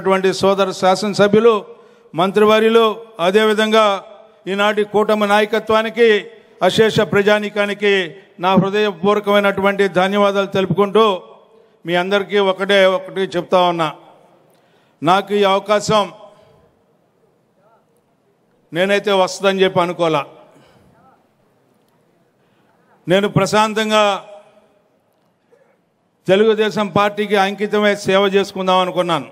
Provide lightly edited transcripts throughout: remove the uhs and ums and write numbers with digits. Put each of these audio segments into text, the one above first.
సోదర శాసనసభ్యులు మంత్రివర్యులు అదేవిధంగా ఈనాటి కూటమి నాయకత్వానికి అశేష ప్రజానీకానికి నా హృదయపూర్వకమైనటువంటి ధన్యవాదాలు తెలుపుకుంటూ మీ అందరికీ ఒకటి చెప్తా ఉన్నా. నాకు ఈ అవకాశం నేనైతే వస్తుందని చెప్పి అనుకోలా. నేను ప్రశాంతంగా తెలుగుదేశం పార్టీకి అంకితమై సేవ చేసుకుందాం అనుకున్నాను.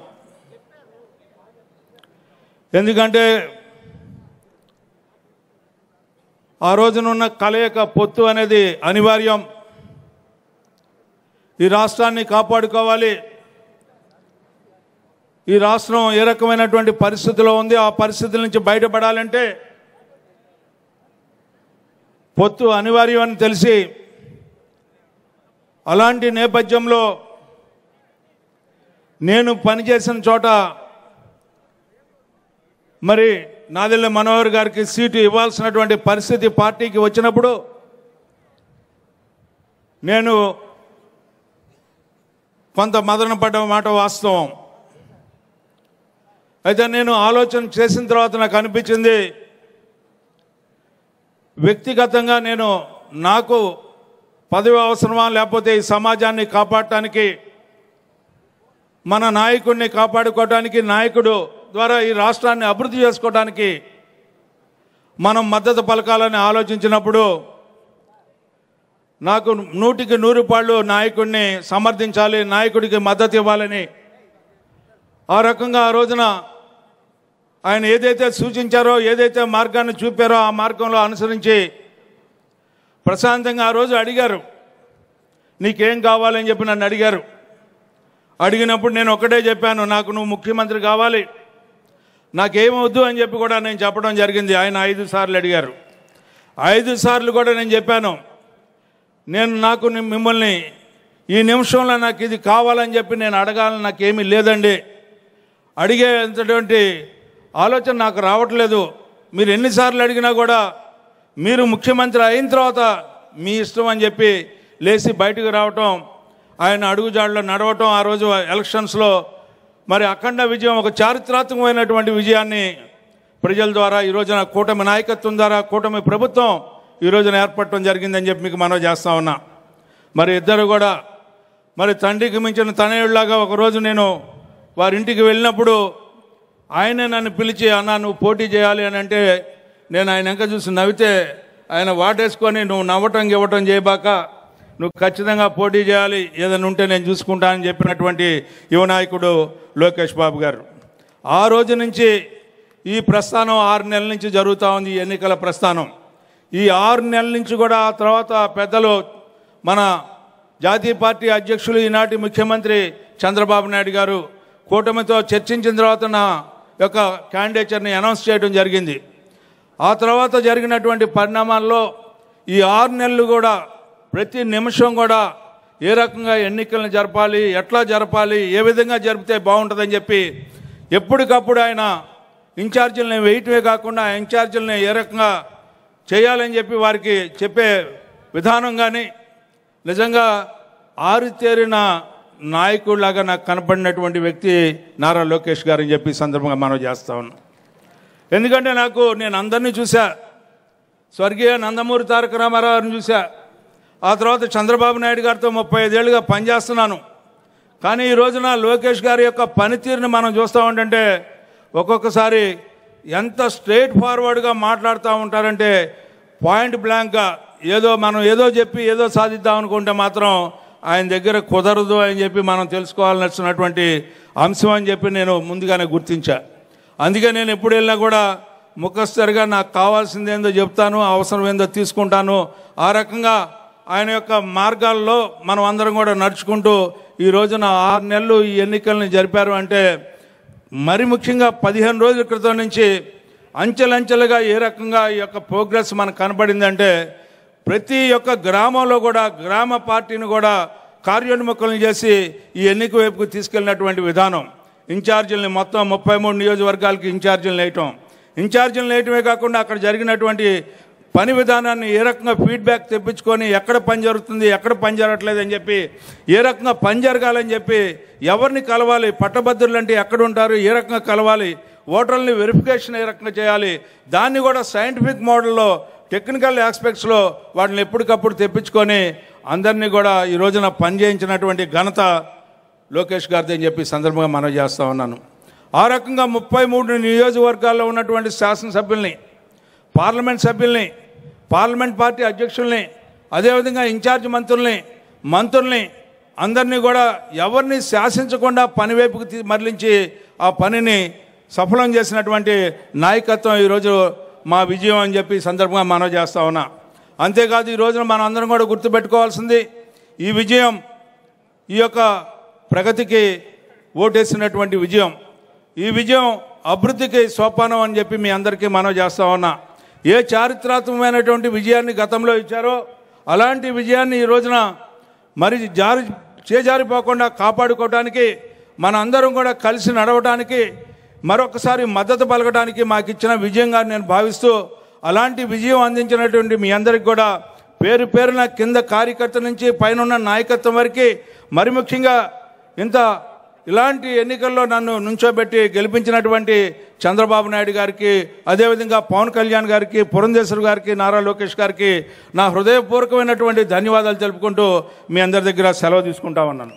ఎందుకంటే ఆ రోజునున్న కలయిక పొత్తు అనేది అనివార్యం. ఈ రాష్ట్రాన్ని కాపాడుకోవాలి. ఈ రాష్ట్రం ఏ రకమైనటువంటి పరిస్థితిలో ఉంది, ఆ పరిస్థితుల నుంచి బయటపడాలంటే పొత్తు అనివార్యం అని తెలిసి అలాంటి నేపథ్యంలో నేను పనిచేసిన చోట మరి నాదెళ్ల మనోహర్ గారికి సీటు ఇవ్వాల్సినటువంటి పరిస్థితి పార్టీకి వచ్చినప్పుడు నేను కొంత మదన పడ్డ మాట వాస్తవం. అయితే నేను ఆలోచన చేసిన తర్వాత నాకు అనిపించింది, వ్యక్తిగతంగా నాకు పదవి అవసరమా, లేకపోతే ఈ సమాజాన్ని కాపాడటానికి, మన నాయకుడిని కాపాడుకోవడానికి, నాయకుడు ద్వారా ఈ రాష్ట్రాన్ని అభివృద్ధి చేసుకోవడానికి మనం మద్దతు పలకాలని ఆలోచించినప్పుడు నాకు 100కి 100 పాళ్ళు నాయకుడిని సమర్థించాలి, నాయకుడికి మద్దతు ఇవ్వాలని ఆ రకంగా ఆ రోజున ఆయన ఏదైతే సూచించారో, ఏదైతే మార్గాన్ని చూపారో ఆ మార్గంలో అనుసరించి ప్రశాంతంగా ఆ రోజు అడిగారు, నీకేం కావాలని చెప్పి నన్ను అడిగారు. అడిగినప్పుడు నేను ఒకటే చెప్పాను, నాకు నువ్వు ముఖ్యమంత్రి కావాలి, నాకేమవద్దు అని చెప్పి కూడా నేను చెప్పడం జరిగింది. ఆయన 5 సార్లు అడిగారు. 5 సార్లు కూడా నేను చెప్పాను, నాకు మిమ్మల్ని ఈ నిమిషంలో నాకు ఇది కావాలని చెప్పి నేను అడగాలని నాకేమీ లేదండి, అడిగేంతటువంటి ఆలోచన నాకు రావట్లేదు. మీరు ఎన్నిసార్లు అడిగినా కూడా మీరు ముఖ్యమంత్రి అయిన తర్వాత మీ ఇష్టం అని చెప్పి లేచి బయటకు రావటం, ఆయన అడుగుజాడలో నడవటం, ఆ రోజు ఎలక్షన్స్లో మరి అఖండ విజయం, ఒక చారిత్రాత్మకమైనటువంటి విజయాన్ని ప్రజల ద్వారా ఈ రోజున కూటమి నాయకత్వం ద్వారా కూటమి ప్రభుత్వం ఈ రోజున ఏర్పడటం జరిగిందని చెప్పి మీకు మనవి చేస్తా ఉన్నా. మరి ఇద్దరు కూడా మరి తండ్రికి మించిన తనయుడిలాగా ఒకరోజు నేను వారింటికి వెళ్ళినప్పుడు ఆయనే నన్ను పిలిచి, అన్న నువ్వు పోటీ చేయాలి అని అంటే నేను ఆయన వెనక చూసి నవ్వితే ఆయన వాటేసుకొని, నువ్వు నవ్వటం ఇవ్వటం చేయబాక, నువ్వు ఖచ్చితంగా పోటీ చేయాలి, ఏదైనా ఉంటే నేను చూసుకుంటానని చెప్పినటువంటి యువ నాయకుడు లోకేష్ బాబు గారు. ఆ రోజు నుంచి ఈ ప్రస్థానం 6 నెలల నుంచి జరుగుతూ ఉంది, ఈ ఎన్నికల ప్రస్థానం. ఈ 6 నెలల నుంచి కూడా ఆ తర్వాత పెద్దలు మన జాతీయ పార్టీ అధ్యక్షులు ఈనాటి ముఖ్యమంత్రి చంద్రబాబు నాయుడు గారు కూటమితో చర్చించిన తర్వాత నా యొక్క క్యాండిడేచర్ని అనౌన్స్ చేయడం జరిగింది. ఆ తర్వాత జరిగినటువంటి పరిణామాల్లో ఈ 6 నెలలు కూడా ప్రతి నిమిషం కూడా ఏ రకంగా ఎన్నికలను జరపాలి, ఎట్లా జరపాలి, ఏ విధంగా జరిపితే బాగుంటుందని చెప్పి ఎప్పటికప్పుడు ఆయన ఇన్ఛార్జీలని వేయటమే కాకుండా ఆ ఇన్ఛార్జీలని ఏ రకంగా చేయాలని చెప్పి వారికి చెప్పే విధానం కానీ నిజంగా ఆరితేరిన నాయకుడిలాగా నాకు కనపడినటువంటి వ్యక్తి నారా లోకేష్ గారు అని చెప్పి సందర్భంగా మనం చేస్తా ఉన్నాం. ఎందుకంటే నేను అందరినీ చూసా, స్వర్గీయ నందమూరి తారక రామారావు గారిని చూసా, ఆ తర్వాత చంద్రబాబు నాయుడు గారితో 35 ఏళ్ళుగా పనిచేస్తున్నాను. కానీ ఈ రోజున లోకేష్ గారి యొక్క పనితీరుని మనం చూస్తూ ఉంటుంటే ఒక్కొక్కసారి ఎంత స్ట్రైట్ ఫార్వర్డ్గా మాట్లాడుతూ ఉంటారంటే, పాయింట్ బ్లాంక్గా మనం ఏదో చెప్పి ఏదో సాధిద్దాం అనుకుంటే మాత్రం ఆయన దగ్గర కుదరదు అని చెప్పి మనం తెలుసుకోవాల్సినటువంటి అంశం అని చెప్పి నేను ముందుగానే గుర్తించా. అందుకే నేను ఎప్పుడు వెళ్ళినా కూడా ముఖస్థరిగా నాకు కావాల్సింది ఏందో చెప్తాను, అవసరం ఏందో తీసుకుంటాను. ఆ రకంగా ఆయన యొక్క మార్గాల్లో మనం అందరం కూడా నడుచుకుంటూ ఈ రోజున 6 నెలలు ఈ ఎన్నికల్ని జరిపారు అంటే, మరి ముఖ్యంగా 15 రోజుల క్రితం నుంచి అంచెలంచెలుగా ఏ రకంగా ఈ యొక్క ప్రోగ్రెస్ మనకు కనబడిందంటే, ప్రతి ఒక్క గ్రామంలో కూడా గ్రామ పార్టీని కూడా కార్యోన్ముఖులను చేసి ఈ ఎన్నిక వైపుకు తీసుకెళ్ళినటువంటి విధానం, ఇన్ఛార్జీలని మొత్తం 33 నియోజకవర్గాలకి ఇన్ఛార్జీలను వేయటం, ఇన్ఛార్జీలను వేయటమే కాకుండా అక్కడ జరిగినటువంటి పని విధానాన్ని ఏ రకంగా ఫీడ్బ్యాక్ తెప్పించుకొని ఎక్కడ పని జరుగుతుంది, ఎక్కడ పని జరగట్లేదు అని చెప్పి, ఏ రకంగా పని జరగాలని చెప్పి, ఎవరిని కలవాలి, పట్టభద్రులు అంటే ఎక్కడ ఉంటారు, ఏ రకంగా కలవాలి, ఓటర్లని వెరిఫికేషన్ ఏ రకంగా చేయాలి, దాన్ని కూడా సైంటిఫిక్ మోడల్లో టెక్నికల్ ఆస్పెక్ట్స్లో వాటిని ఎప్పటికప్పుడు తెప్పించుకొని అందరినీ కూడా ఈ రోజున పని చేయించినటువంటి ఘనత లోకేష్ గారిది అని చెప్పి సందర్భంగా మనవి చేస్తూ ఉన్నాను. ఆ రకంగా 33 నియోజకవర్గాల్లో ఉన్నటువంటి శాసనసభ్యుల్ని, పార్లమెంట్ సభ్యుల్ని, పార్లమెంట్ పార్టీ అధ్యక్షుల్ని, అదేవిధంగా ఇన్ఛార్జ్ మంత్రుల్ని అందరినీ కూడా ఎవరిని శాసించకుండా పని వైపుకి మరలించి ఆ పనిని సఫలం చేసినటువంటి నాయకత్వం ఈరోజు మా విజయం అని చెప్పి సందర్భంగా మనవి చేస్తూ ఉన్నా. అంతేకాదు ఈ రోజున మనం అందరం కూడా గుర్తుపెట్టుకోవాల్సింది, ఈ విజయం ఈ యొక్క ప్రగతికి ఓటేసినటువంటి విజయం, ఈ విజయం అభివృద్ధికి సోపానం అని చెప్పి మీ అందరికీ మనవి చేస్తూ ఉన్నా. ఏ చారిత్రాత్మకమైనటువంటి విజయాన్ని గతంలో ఇచ్చారో అలాంటి విజయాన్ని ఈ రోజున మరి చేజారిపోకుండా కాపాడుకోవడానికి, మన అందరం కూడా కలిసి నడవడానికి, మరొకసారి మద్దతు పలకడానికి మాకు ఇచ్చిన విజయంగా నేను భావిస్తూ, అలాంటి విజయం అందించినటువంటి మీ అందరికి కూడా పేరు పేరున కింద కార్యకర్త నుంచి పైన నాయకత్వం వరకు, మరి ముఖ్యంగా ఇలాంటి ఎన్నికల్లో నన్ను నుంచోబెట్టి గెలిపించినటువంటి చంద్రబాబు నాయుడు గారికి, అదేవిధంగా పవన్ కళ్యాణ్ గారికి, పురంధేశ్వర్ గారికి, నారా లోకేష్ గారికి నా హృదయపూర్వకమైనటువంటి ధన్యవాదాలు తెలుపుకుంటూ మీ అందరి దగ్గర సెలవు తీసుకుంటా ఉన్నాను.